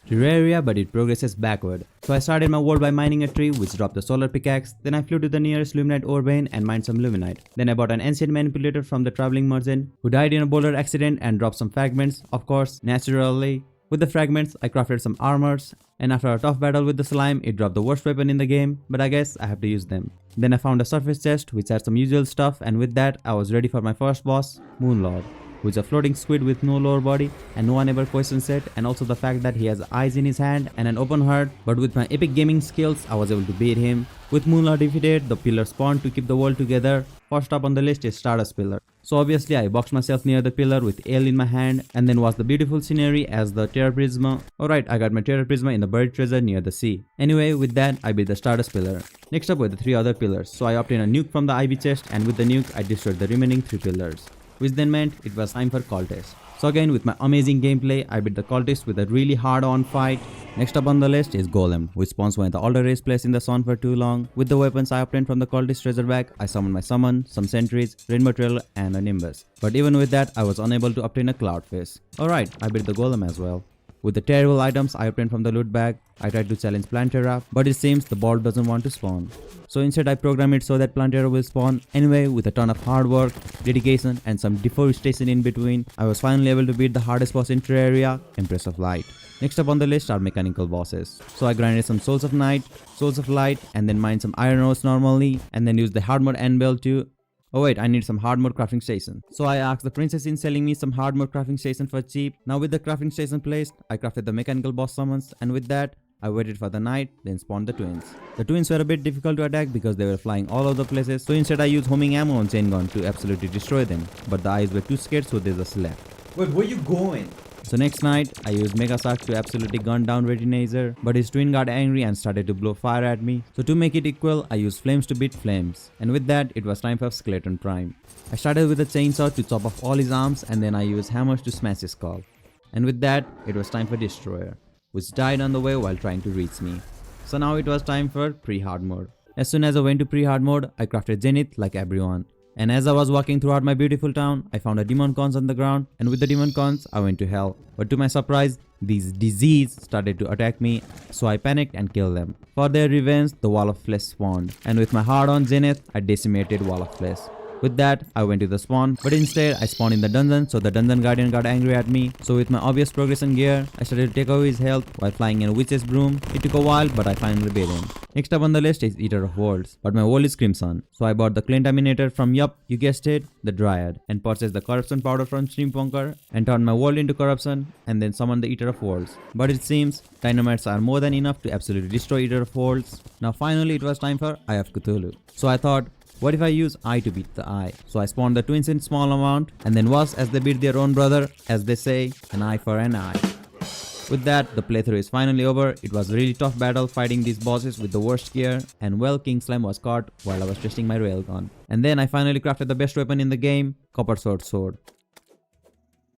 Terraria, but it progresses backward. So I started my world by mining a tree which dropped the solar pickaxe, then I flew to the nearest luminite ore vein and mined some luminite. Then I bought an ancient manipulator from the traveling merchant who died in a boulder accident and dropped some fragments, of course, naturally. With the fragments, I crafted some armors, and after a tough battle with the slime, it dropped the worst weapon in the game, but I guess I have to use them. Then I found a surface chest which had some usual stuff, and with that, I was ready for my first boss, Moonlord, who is a floating squid with no lower body, and no one ever questions it, and also the fact that he has eyes in his hand and an open heart. But with my epic gaming skills, I was able to beat him. With Moonlord defeated, the pillar spawned to keep the world together. First up on the list is Stardust Pillar. So obviously I boxed myself near the pillar with ale in my hand, and then watched the beautiful scenery as the Terra Prisma. Alright, I got my Terra Prisma in the buried treasure near the sea. Anyway, with that I beat the Stardust Pillar. Next up were the 3 other pillars, so I obtained a nuke from the ivy chest, and with the nuke I destroyed the remaining 3 pillars, which then meant it was time for cultist. So again, with my amazing gameplay, I beat the cultist with a really hard-on fight. Next up on the list is Golem, which spawns when the altar is placed in the sun for too long. With the weapons I obtained from the cultist treasure bag, I summoned my summon, some sentries, rainbow trail, and a nimbus. But even with that, I was unable to obtain a cloud face. Alright, I beat the Golem as well. With the terrible items I obtained from the loot bag, I tried to challenge Plantera, but it seems the ball doesn't want to spawn. So instead I programmed it so that Plantera will spawn. Anyway, with a ton of hard work, dedication, and some deforestation in between, I was finally able to beat the hardest boss in Terraria, Empress of Light. Next up on the list are mechanical bosses. So I grinded some Souls of Night, Souls of Light, and then mined some iron ores normally, and then used the hard mode anvil to... Oh wait, I need some hard mode crafting station. So I asked the princess in selling me some hard mode crafting station for cheap. Now with the crafting station placed, I crafted the mechanical boss summons, and with that, I waited for the night, then spawned the twins. The twins were a bit difficult to attack because they were flying all over the places, so instead I used homing ammo on chain gun to absolutely destroy them. But the eyes were too scared, so they just left. Wait, where you going? So next night, I used Mega Shark to absolutely gun down Retinazer, but his twin got angry and started to blow fire at me. So to make it equal, I used flames to beat flames. And with that, it was time for Skeleton Prime. I started with a chainsaw to chop off all his arms, and then I used hammers to smash his skull. And with that, it was time for Destroyer, which died on the way while trying to reach me. So now it was time for pre-hard mode. As soon as I went to pre-hard mode, I crafted Zenith like everyone. And as I was walking throughout my beautiful town, I found a demon cons on the ground, and with the demon cons, I went to hell. But to my surprise, these disease started to attack me, so I panicked and killed them. For their revenge, the Wall of Flesh spawned, and with my hard-on Zenith, I decimated Wall of Flesh. With that, I went to the spawn, but instead I spawned in the dungeon, so the dungeon guardian got angry at me. So with my obvious progression gear, I started to take away his health while flying in a witch's broom. It took a while, but I finally beat him. Next up on the list is Eater of Worlds, but my world is Crimson. So I bought the Clintaminator from, yup, you guessed it, the Dryad, and purchased the Corruption Powder from Steampunker, and turned my world into corruption, and then summoned the Eater of Worlds. But it seems, dynamites are more than enough to absolutely destroy Eater of Worlds. Now finally it was time for Eye of Cthulhu. So I thought, what if I use Eye to beat the Eye? So I spawned the twins in small amount, and then watched as they beat their own brother, as they say, an eye for an eye. With that, the playthrough is finally over. It was a really tough battle fighting these bosses with the worst gear, and well, King Slime was caught while I was testing my railgun. And then I finally crafted the best weapon in the game, Copper Sword.